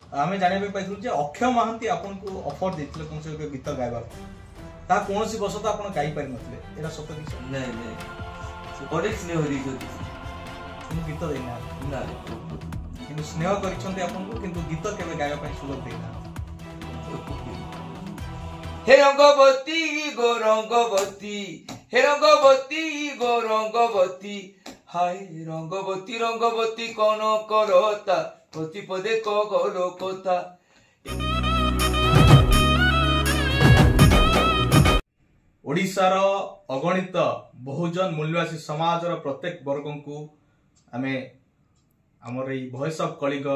आम जाना पाइलु जे अक्षय महांती आपन को ऑफर देथिले कोन से गीत गायबा ता कोनसी बसत आपन गाई पारि नथिले एरा सत्य कि नहीं नहीं अनेक स्नेह दी किंतु गीत देना ना किंतु स्नेह करिसंते आपन को किंतु गीत केबे गायबा पई सुलभ देना हे रंगवती गो रंगवती हे रंगवती गो रंगवती हाय रंगवती रंगवती कौन करता पति पदे कगलो कथा ओडिशार अगणित बहुजन मूल्यवासी समाजर प्रत्येक वर्ग को आमे हमर ई वॉइस ऑफ कलिग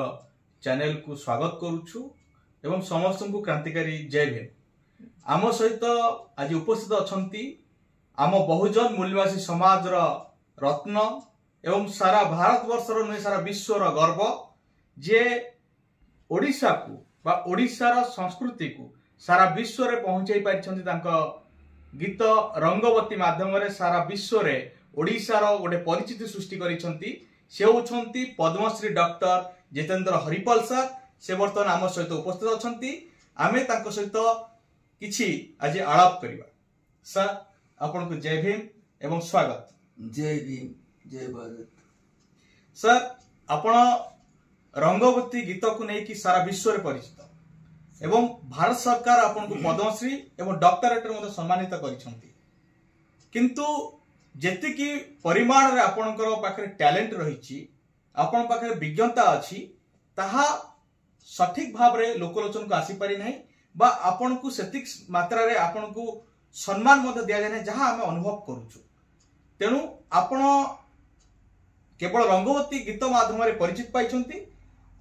चैनल को स्वागत करूछु एवं समस्त को क्रांतिकारी जय भीम। आम सहित आज उपस्थित अछंती आम बहुजन मूल्यवासी समाजर रत्न एवं सारा भारत वर्षर नुहे सारा विश्वर गर्व जे ओडिशा को बा ओडिशार संस्कृति को सारा विश्व रे पहुंचाई पारिछंती तांका गीत रंगवती माध्यम रे सारा विश्व रे ओडिशार गोटे परिचिति सृष्टि करिछंती से होछंती पद्मश्री डॉक्टर जितेंद्र हरिपाल सर। से वर्तमान आम सहित उपस्थित अछंती आमे तांको सहित किछि आज आलाप करिबा। सर आपन को जय भीम एवं स्वागत। जय भीम जय भारत। सर आपण रंगवती गीत को नहीं कि सारा विश्व रे परिचित एवं भारत सरकार आपन को पद्मश्री एवं डॉक्टरेट रे सम्मानित करिसंती किंतु जेति की परिमाण रे आपनकर पाखरे टैलेंट रहिछि आपन पाखरे विज्ञता अछि ताहा सठिक भाव रे लोकलोचन को आसी पारि नहीं बा आपन को सेतिक मात्रा रे आपन को सम्मान मते दिया जाय जहां हमें अनुभव करूछु। तेनु आपण केवल रंगवती गीत माध्यम रे परिचित पाइछंती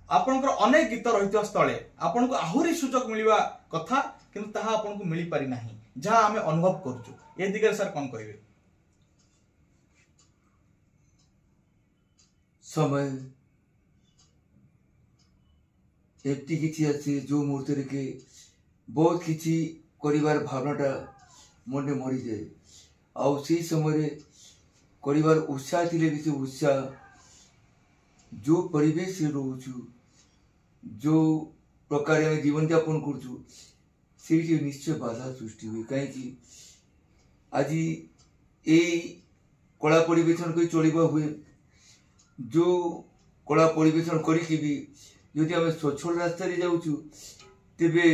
आपनकर अनेक गीत रहित स्थले आपन को आहुरी सुजोग मिलिबा कथा किंतु ताहा आपन को मिली पारि नाही जहां हमें अनुभव करूछु। ए दिगरे सर कोन कहबे? समय एति किछि अछि जो मुहूर्त रे के बहुत किछि करिवार भावनाटा मन मरी जाए आउ से समय रे करिवार उत्साह थिले भी से उत्साह जो परिवेश रे रहउछु जो प्रकार में जीवन यापन करछु से निश्चय बाधा सृष्टि हुए कहीं आज ए कला परिवेशन कोई चलिबा हुए जो कला परिवेशन करी भी यदि आम स्वच्छल रास्ता जाऊँ तेबे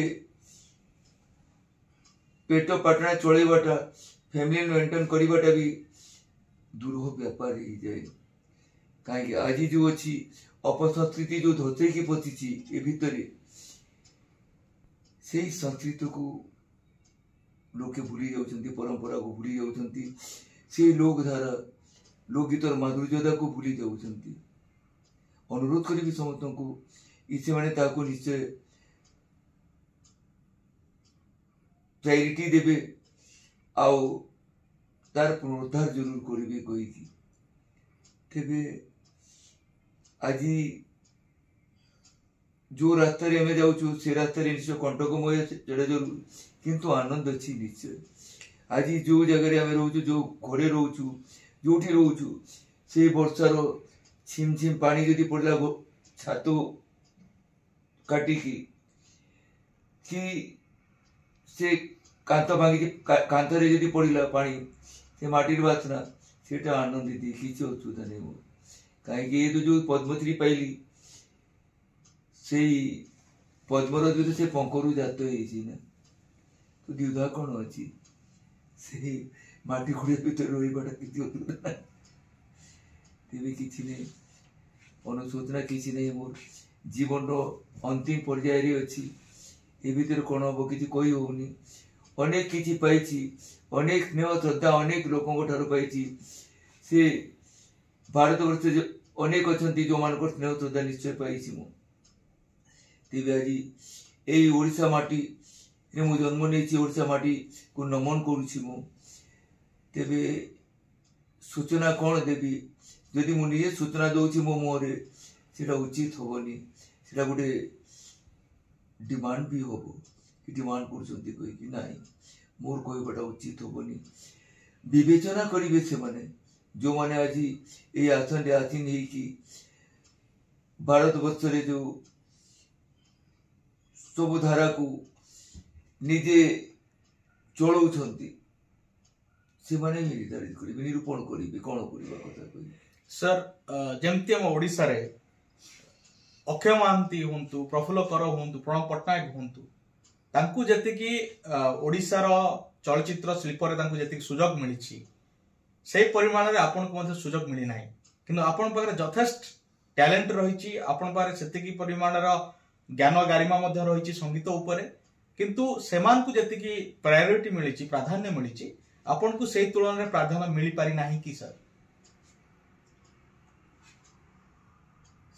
पेट पाटना चलैबाटा फैमिली मेंटेन करवाटा भी दुरूह व्यापार हो जाए कहीं आज जो अच्छी अपसंस्कृति जो धोते की पची ए भितर से संस्कृति को लोके भूली जाउछंती परंपरा को भूली जाउछंती से लोकधारा लोकगीतर माधुर्यता को भूली जाउछंती। अनुरोध करी समस्त को इसे माने ताको निश्चय प्रायोरिटी देबे आउ तार पुनरुद्धार जरूर करेंगे कही तेबे आज जो रास्ता आम जाऊँ से रास्ता निश्चय कंटकमय चढ़ा जरूर किंतु आनंद अच्छी निश्चय आज जो जगह आम रोचु जो घरे रोचु जो रोचु से वर्षार छिम छिम पानी जदि पड़ा छात काटिकी कि से कांत भांगी कांतरे जदि पड़ा पानी से माटिर बासना से आनंद दिए किसी असुविधा नहीं मोर कहीं ये तो जो पद्मश्री पाइली से पद्मर जो से पंखरु जात हो तो द्विधा कौन अच्छी से माटी खुड़िया भर रहीबाटा किसी असुविधा ना तेरे किसी नहीं अनुशोचना किसी नहीं मोर जीवन अंतिम पर्याय अच्छी ए भीतर कौन हम कि कही होनी अनेक किसी पाई अनेक स्नेह श्रद्धा अनेक लोकों पाई से भारत वर्ष जो अनेक अच्छा जो मान स्नेह श्रद्धा निश्चय पाई तेज आज यही ओडिशा माटी मु जन्म नहीं ओडिशा माटी को नमन करुँची तेबे सूचना कौन देवी जदि मुझे सूचना दूसरी मो मुहर से उचित हेनी से गोटे डिमांड भी हम कि डिमांड कर ना मोर कहबाटा उचित हेनी विवेचना करेंगे से माने जो माने आज ये आसन आसीन कि भारत वर्ष जो ସବୁ ଧାରାକୁ ନିଜେ ଚଳାଉଛନ୍ତି ସେମାନେ ହିଁ ନିର୍ଦ୍ଧାରିତ କରିବେ, ନିରୂପଣ କରିବେ କ'ଣ କରିବା କଥା କହିବେ। सर जमती आम ओडिशा रे अक्षय महांती हुंतु, प्रफुल्ल कर हुंतु, प्रणव पट्टनायक हुंतु, तांकु जेतिकी ओडिशा रो चलचित्र शिल्प रे तांकु जेतिकी सुजोग मिलिछि सेही परिमाण रे आपन को मध्ये सुजोग मिलि नाही, किंतु आपन पाखरे यथेष्ट टैलेंट रहिछि, आपन पाखरे सेतिकी परिमाण रो ज्ञान गारिमा मध्ये रहिछि संगीत उपरे, किंतु सेमान को जेतिकी प्रायोरिटी मिलिछि, प्राधान्य मिलिछि, आपन को सेही तुलन रे प्राधान्य मिलि पारि नाही कि सर?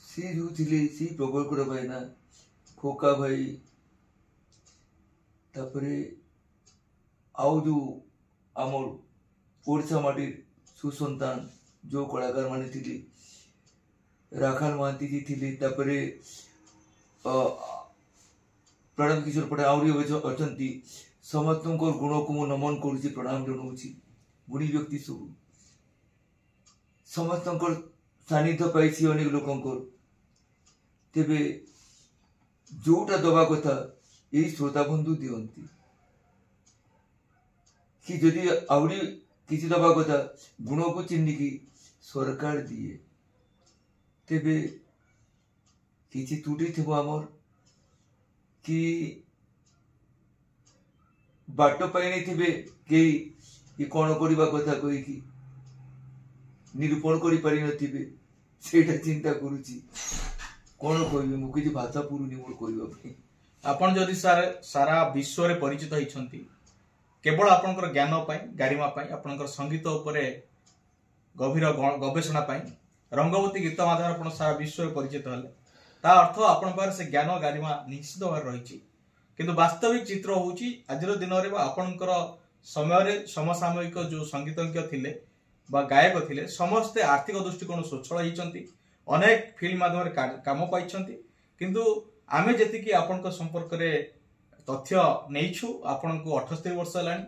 सी जो थिले सी प्रबलपुर भाईना खोका भाई तापरे आउ जो आमर ओडिशा माटी सुसंतान जो कलाकार माने थिले राखाल महांती जी थिले, तापरे प्रणव किशोर पटे आउरी अछंती, समस्तंकर गुण को मु नमन करूची, प्रणाम जनाऊची। गुणी व्यक्ति सब समस्तंकर सानिध्य पाइछि अनेक लोकंकर। तेबे जोटा दबा कथा यही श्रोता बंधु दियंती कि जदि आउरी किसी दबा कथा गुण को चिन्हिकी सरकार दिए, तेबे किसी त्रुटि थिबो आमर कि बाट पाई थे कि कौन करवा कथा कहीकि निरूपण कर पारि नथिबे, सेटा चिंता करूची कौन कहबे मु किछि भाषा पुरुनी मोर कहबा पे। आपण जदि सारा विश्व रे परिचित होइछंती केवल आपनकर ज्ञान पाई, गारिमा पाई, आपनकर संगीत उपरे गभीर गवेषणा पाई, रंगवती गीत माध्यम आपण सारा विश्व रे परिचित हले, ता अर्थ आपण पार से ज्ञान गारिमा निश्चित भाव रहिछि, किंतु वास्तविक चित्र होउची आजिर दिन रे आपनकर समय रे समसामयिक जो संगीतज्ञ थिले बा गायक थिले समस्ते आर्थिक दृष्टिकोण स्वच्छल होइछंती, अनेक फिल्म माध्यम रे काम पाइछंती, किंतु आमे जेतिकी आपनकर संपर्क रे तथ्य नेइछु, आपनको 78 वर्ष हलानी,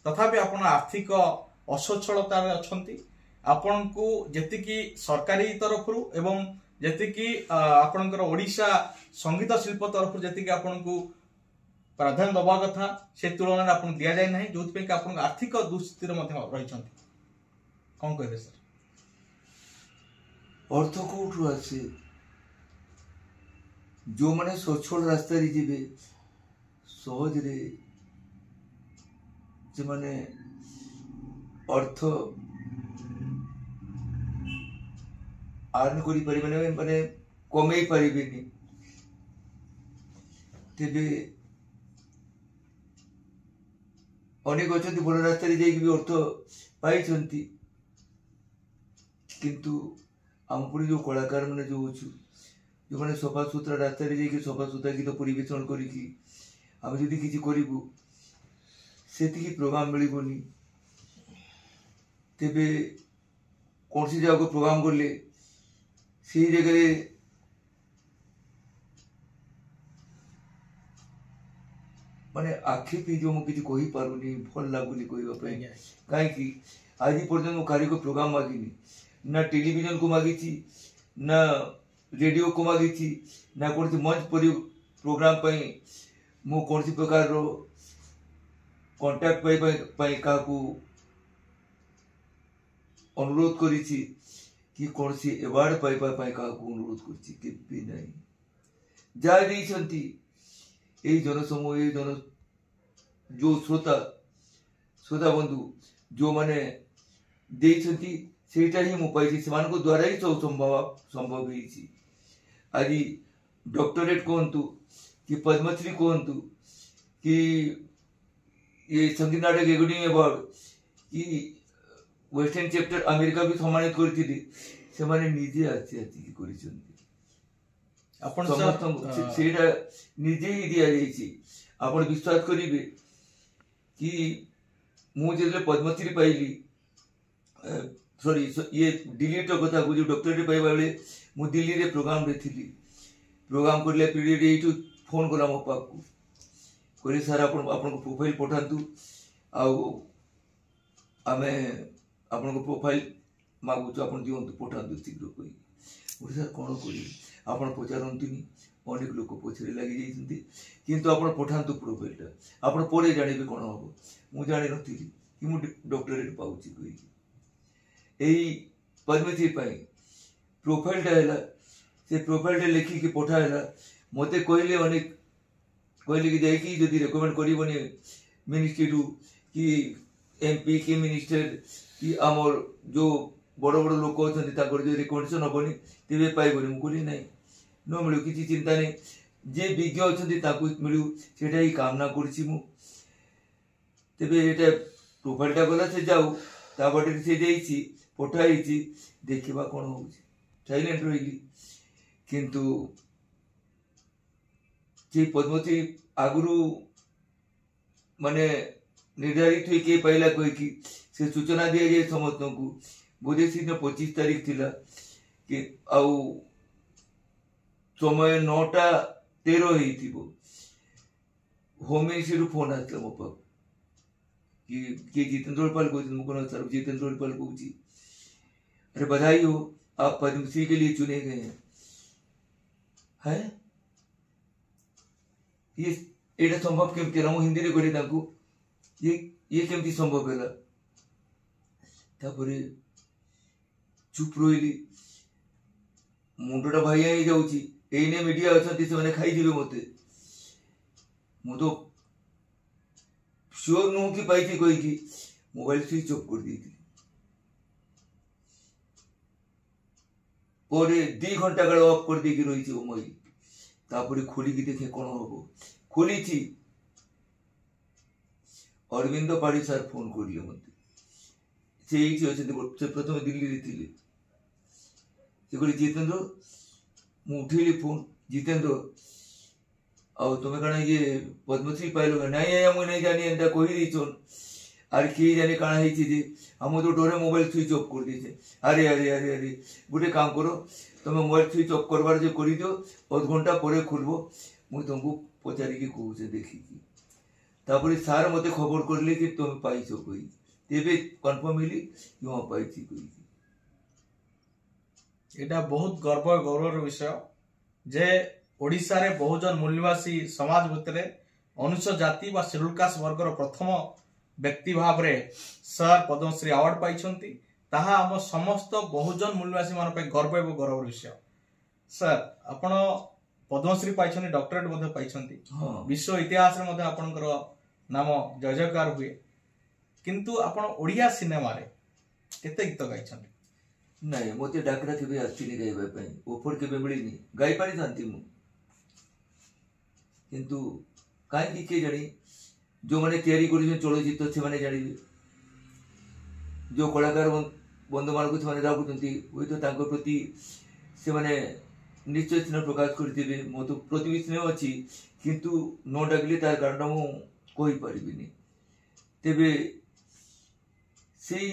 तथापि आपण आर्थिक असच्छलता रे अछंती, आपनको जेतिकी सरकारी तरफरु एवं जेतिकी आपनकर ओडिशा संगीत शिल्प तरफरु जेतिकी आपनको प्राधान्य दबा कथा से तुलन में आपन दिया जाय नाही, जोथि पे कि आपन आर्थिक दुस्थितिर मध्ये रहिछंती। कोन कहबे सर? अर्थ कोठु आसे जो माने सच्छल रास्ता रे जिबे सहज रे जे माने अर्थ आर्न करि परिबे माने कमेई परिबेनी, तेबे अनेक अच्छी बड़ रास्ता भी अर्थ पाई, किंतु आम पुरी जो कलाकार मैंने जो अच्छु जो मैंने सफा सुतरा रास्ता सफा सुतरा गीत परिवेशन करी आम जदि किसी करूँ से प्रोग्राम मिलनी, तेबे कौन सी जगह प्रोग्राम कले से जगह माने आखि पी जो मुझे कही पारुनी भल लगुनि कहवाई कहीं आज पर्यटन मु कार्य को प्रोग्राम मागिनी, ना टेलीविजन को मागी, ना रेडियो को मागी, ना कौन मंच प्रोग्राम पाई मु कौन सी प्रकार रो कांटेक्ट पाई का अनुरोध करी कि कौन सी अवार्ड पाई का अनुरोध करी नहीं जा देइछंती यही जनसमूह यही जन जो श्रोता बंधु जो माने देइछंती सेटा ही मु पाइछि, सेमानको द्वारा ही सब संभव होइछि। आज डॉक्टरेट कहतु कि पद्मश्री कहतु कि ये संगीत नाटक एकेडमी अवार्ड कि वेस्टर्न चैप्टर अमेरिका भी सम्मानित करथिले, से माने निजे आछि करिसंती आपण समस्त सेटा निजे ही दिया जाइछि। आपण विश्वास करिवे कि मु जेले पद्मश्री पाइली सॉरी ये दिल्ली तो कथा को जो डॉक्टरेट पाइबा बेले मु दिल्ली रे प्रोग्राम रे थिली, प्रोग्राम करले पीरियड एठू फोन कला मो पाकू कहले सर आपन को प्रोफाइल पठांतु आउ आमे आपन को प्रोफाइल मागु तो आपन दियंतु पठांतु शीघ्र कहि। सर कोन करी आपन पचारंतुनी अनेक लोक पछरे लगी जाइछन्ति किंतु आपण पठांतु प्रोफाइलटा आपण परे जानिबे कोन हबो मु जानि नथि कि मु डॉक्टरेट पाउछि कहि एई पद्मश्री पाई प्रोफाइलटा हैला से प्रोफाइलटा लिखि कि पठाइला मते कहले अनेक कहले कि जाई कि जदि रेकमेंड करिवनी मिनिस्ट्री रु कि एमपी कि मिनिस्टर कि आमर जो बड़ बड़ लोक अछन्ति ताकर जो रिकमेंडेशन हबनी तेबे पाइबनी मु कहली नै न मिलु किछि चिंता नै जे विज्ञ अछन्ति ताकु मिलु सेटा ही कामना करछि मु तेबे एटा प्रोफाइलटा गला से जाऊ ताबटे से देइछि पठाइछि देखिबा कोन होउछि साइलेंट रहिली किंतु जे पद्मश्री आगुरु माने निर्धारित हुई के पहला कोई की से सूचना दिया जाए समस्त को बोधे दिन 25 तारीख थिला कि आउ समय 9:13 ही थी वो होम मिनिस्ट्री फोन आसला मो पाक कि जितेंद्र पाल को मुझे सर जितेंद्र पाल को अरे बधाई हो आप पद्मश्री के लिए चुने गए हैं है ये एटा संभव केमती मु हिंदी रे करी ताकू ये केमती संभव है तापरे चुप रही मुंडटा भाई ही जाऊँगी एने मीडिया अच्छा से मैंने खाई जीवे मते मु तो श्योर नुह कि पाई कही कि मोबाइल स्विच ऑफ कर दी और 2 घंटा काल ऑफ कर दी रही मई तापरे खोली की देखे कौन हम खोली थी अरविंद पाड़ी सर फोन कर मत से प्रथम दिल्ली रे थिले से कहले जितेंद्र मु उठेली फोन जितेंद्र आ तुम कण ये पद्मश्री पाइल नाई मुझे नहीं जानी एंता कही दीछन आर किए जाने कण है हम तो डोरे मोबाइल स्विच ऑफ कर दी अरे अरे अरे अरे गोटे काम करो तुम मोबाइल स्विच ऑफ करवार जो कर दियो अध घंटा पर खोलबो मुझे तुमको पचारिकी कहूचे देखिकी तापर सार मत खबर करले कि तुम पाइछ कही तेबे कन्फर्म मिली कि हाँ पाइछि कही एटा बहुत गौरवर विषय जे ओडिशा रे बहुजन मूल्यवासी समाज भितरे अनुसूचित जाति व शेड्यूल कास्ट वर्गर प्रथम व्यक्ति भाव रे सर पद्मश्री अवार्ड पाइछंती ताहा हम समस्त बहुजन मूल्यवासी मान पे गर्व एवं गौरवर विषय सर आपण पद्मश्री पाइछंती डॉक्टरेट मध्ये पाइछंती विश्व इतिहास रे मध्ये आपनकर नाम जय जयकार हुए किंतु आपण ओडिया सिनेमा रे केते गीत गाइछंती नहीं मते डाकरा केबे आस्तिनी गाइबा पई ओफर केबे मिलिनी गाइ पारि जानती मु किंतु काई की के जानी जो माने तैयारी करि चलचित्र से माने जानिबे जो कलाकार बंधु मान को से डाकुचंती ओइ तो तांको प्रति से माने निश्चय स्नेह प्रकाश करथिबे मो तो प्रति स्नेह अछि किंतु न डाकले तार कारण मु कोई परिबिनी तेबे सेई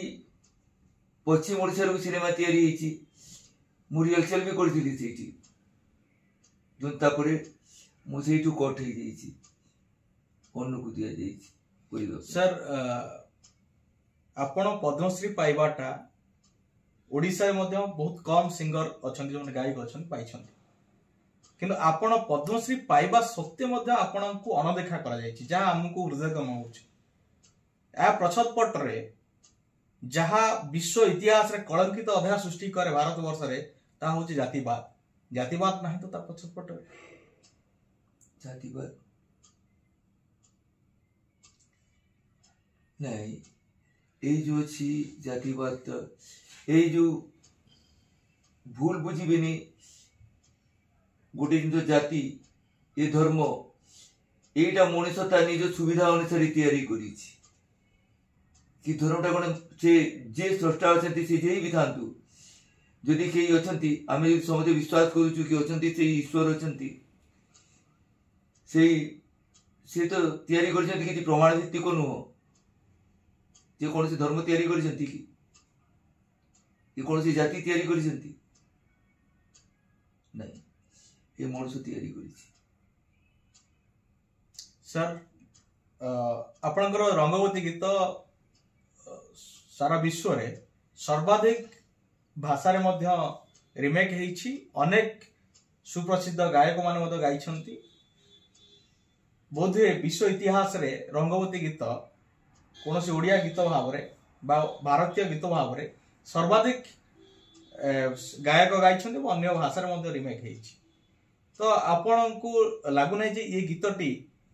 पश्चिम ओडिशा सिनेमा तैयारी होती मु रिहर्सल भी करी जो तापरे मुझे कट हो अन्नकू दि जाइए सर आपण पद्मश्री पाइबाटा ओडिशा मध्ये बहुत कम सिंगर अच्छा जो गायक अच्छा पाई किंतु आपण पद्मश्री पाइबा सत्वे मध्ये आपणको अनदेखा करा जायछि जहा हमको हृदयगम होछि आ प्रछदपट रे जहा विश्व इतिहास रे कलंकित अध्याय सृष्टि करे भारत वर्ष रे ता होछि जातिवाद नहीं तो ता पछदपट रे जातिवाद नहीं ए जो छी जातिवाद ए जो भूल बुझिबेनी गोटे जिन जाति ए धर्म एटा मनुष्य ता निज सुविधा अनुसार तैयारी करिछि कि धर्मटा कौन से जे स्रष्टा अच्छा से जे भी थांतु जदि कई अच्छा आम जो समझे विश्वास करुचु कि अच्छा से ईश्वर अच्छा से तो तैयारी कर प्रमाण भित्तिक नुह जे कौन से धर्म तैयारी कर कौन सी जाति तैयारी कर नहीं ये मनुष्य तैयारी कर सर आपनकर रंगवती गीत सारा विश्व रे सर्वाधिक भाषा रे मध्य रिमेक हेछि अनेक सुप्रसिद्ध गायक मान गाई बोधे विश्व इतिहास रे रंगवती गीत कौन सी ओडिया गीत भाव भारतीय गीत भाव सर्वाधिक गायक गाई अन्य भाषा रिमेक है। तो आपण को लगुना ये गीतटी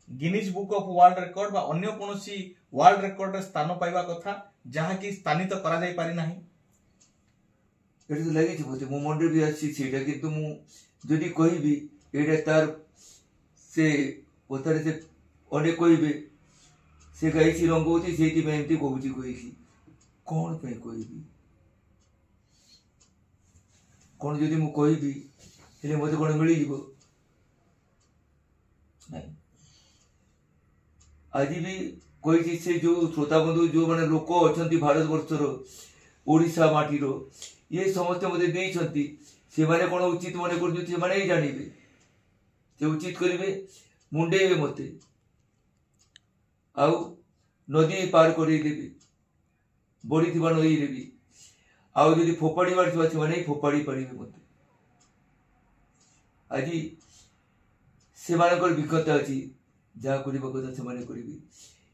Guinness Book of World Record अन्य कौन सी वर्ल्ड रिकॉर्ड स्थान पाइबा कथा जहाँ की स्थानित करा जाई पारि नाही। एटी तो लगी बोलते मो मन भी आसीटा किंतु मु जदि कहबी एटा तार से पथारे से अनेक कहबे से गाई रंगवती से एमती कहूँ कही कौन पे कहबी कौन जदि मु कहबी हेले मते कौन मिल जीवो नहीं। आज भी कही से जो श्रोता बंधु जो माने लोक अच्छा भारत वर्षर ओडिशा माटीर ये समस्त मते देइछंती से माने कोन उचित मने कर से माने ही जानिबे से उचित करिवे मुंडेबे मते आउ नदी पार करी देबे बड़ी थिबा नई रे भी आउ जदि फोपाड़ी मारथिबा से माने फोपाड़ी पारिबे मते। आज से मानकर विकता अछि जहाँ करबा कथा से माने करिबे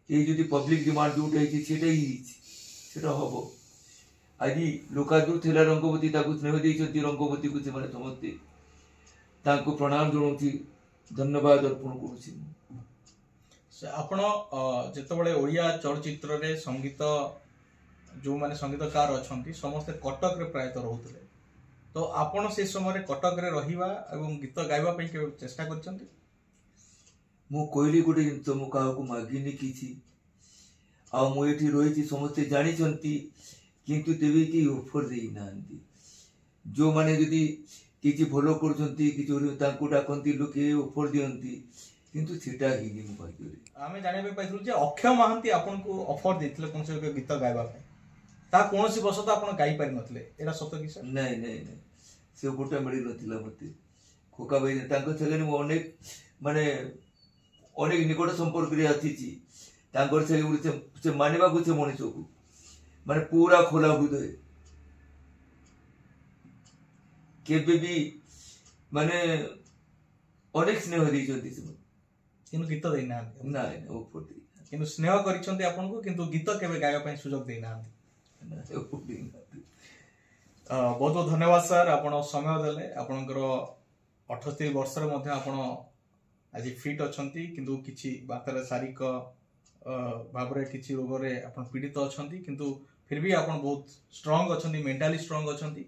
ये जदि पब्लिक डिमांड जोटा है सेटा ही सेटा हबो। आज लोकादूत थिला रंगवती ताकू स्नेह देइछंती रंगवती को से माने समझते तांको प्रणाम जणाउछि धन्यवाद अर्पण करूछि। आपण जेतबळे ओडिया चलचित्र रे संगीत जो माने संगीतकार अछंती समस्त कटक रे प्रायतः रहउतले तो आपण से समय कटक रे रहिबा एवं गीत गाइबा पई के चेष्टा करछंती। मु कोइली गुटे जिंस मु काहाकू मागिनी किछि आ मु एठी रहिछि समस्त जानिछंती किंतु तेबे कि ऑफर देई नांती जो माने जदि किछि फॉलो करछंती किछि तांकू डाकंती लोके ऑफर दियंती किंतु सेटा हिनी मु भाग्य रे आमे जानिबे पाइथु जे अक्षय महांती आपन को ऑफर देथिले कोन से गीत गाइबा पई ता कोन सी बसत आपन गाई पारि नथले एटा सत्य कि सर नहीं नहीं नहीं से गोटा मिली नथिला मते खोका भाई तांको छले मु अनेक माने अनेक निकट संपर्क रे आथिछि तांकर से मानिबा को से मनीष को माने पूरा खोला हृदय केबे भी माने अनेक स्नेह दैछंती से किनु गीत देई ना ना ऊपर दे किनु स्नेह करिसंती आपन को किंतु गीत केबे गायबा पई सुयोग देई ना बहुत बहुत धन्यवाद सर आपण समय देले आपनकर 78 वर्ष रे मध्ये आपण आज फिट अछंती किंतु किछि बातरे शारीरिक भाव रे किछि रोग रे आपण पीड़ित अछंती किंतु फिर भी आपण बहुत स्ट्रांग अछंती मेंटली स्ट्रांग अछंती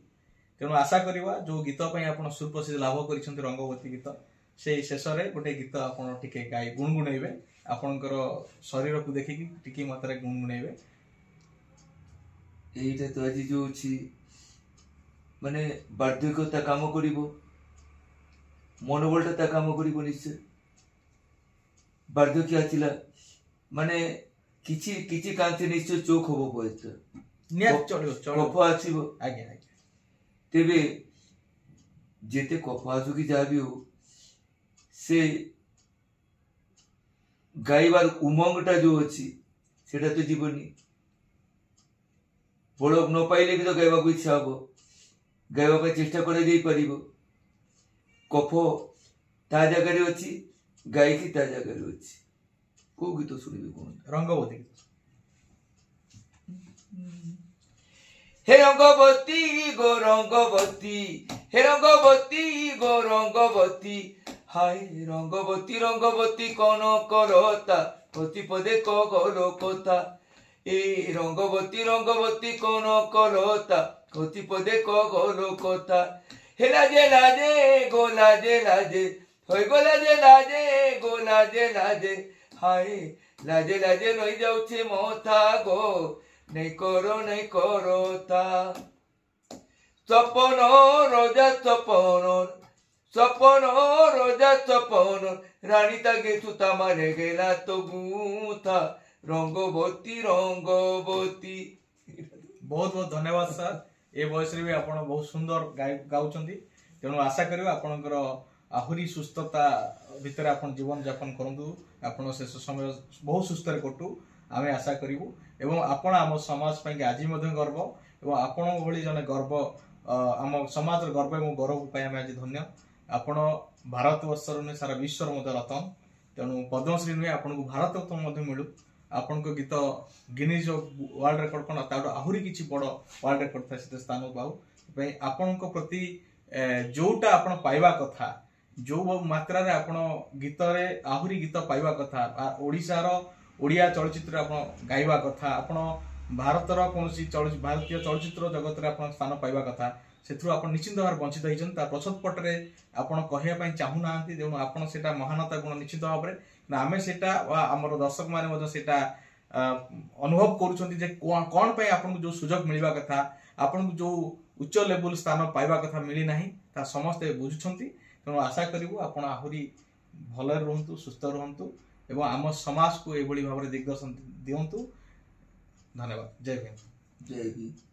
तेणु आशा करवा जो गीत पई आपण सुप्रसिद्ध लाभ करिसंती रंगवती गीत से शेष रे गोटे गीत आपण टिके गाई गुणगुणेबे आपनकर शरीर को देखि टिके मात्रा गुणगुणेबे एटा तो आज जो छी माने बाध्यकता काम करिवो मनोबलटा काम करिवो निश्चय बार्धक्य आथिला माने किछि किछि कांति निश्चय चोक होबो पयत नियत चलियो चलो कफ आछिबो आगे आगे तेबे जेते कफ आसु कि जाबी हो से गाइबार उमंगटा जो अछि सेटा तो जीवनी बड़ न पाइले भी तो गाइबा को इच्छा हबो गाइबा पे चेष्टा करे जाई परिबो कफ ता जगह रे अछि गाय की ता जगह रे अछि को गीत सुनिबे कोन रंगवती हे रंगवती गो रंगवती हे रंगवती गो रंगवती हाय रंगवती रंगवती कोन करता पति पदे को गलो कोता ए रंगवती रंगवती कोन करता पति पदे को गलो कोता हे लाजे गो लाजे होय गो लाजे गो लाजे हाय लाजे लाजे रही जाउछे मोथा गो नहीं करो ता सपन रोजा सपन रोजा सपन रानी तागे सुता मारे गेला तो गुथा रंगवती रंगवती। बहुत बहुत धन्यवाद सर ए वयस रे भी आपण बहुत सुंदर गाउचंदी तेणु आशा करियो आपणकर आहुरी सुस्थता भितर आपण जीवन यापन करंतु आपण शेष समय बहुत सुस्थ रे कटू आमे आशा करिवु एवं आपण आम समाज पई आज मध्य गर्व एवं आपण भली जने गर्व आम समाज गर्व एवं गौरव पई आमे आज धन्य आपण भारत वर्षर नुहे सारा विश्वर मध्य रतन तेणु पद्मश्री नुहे आपन को भारत रत्न मध्य मिलू आपण को गीत गिनीज वर्ल्ड रेकॉर्ड कोन ताडो आहुरी किछि बड़ वर्ल्ड रेकॉर्ड था से स्थान पाऊ पे आपण को प्रति जोटा आपण पाइबा कथा जो मात्रा रे आपण गीत रे आहुरी गीत पाइबा कथा ओडिसा रो ओडिया चलचित्र आपण गाइबा कथा आपण भारत रो कोनसी भारतीय चलचित्र जगत रे आपण स्थान पाइबा कथा सेथु आपण निश्चित भाव वंचित होइछन ता प्रसत पटरे आपण कहया पई चाहू नांती जेणु आपण सेटा महानता गुण निश्चित भाव रे ना आमे सेटा हमर दर्शक माने मधे सेटा अनुभव करूछंती जे कोन पई आपण जो सुजोग मिलबा कथा आपण जो उच्च लेवल स्थान पाइबा कथा मिली नाही ता समस्त बुझुछंती तेणु आशा करिवु आपण आहुरी भले रहंतु सुस्थ रहंतु एवं आम समाज को एभली भाव दिग्दर्शन दियंतु धन्यवाद जय भीम जय भीम।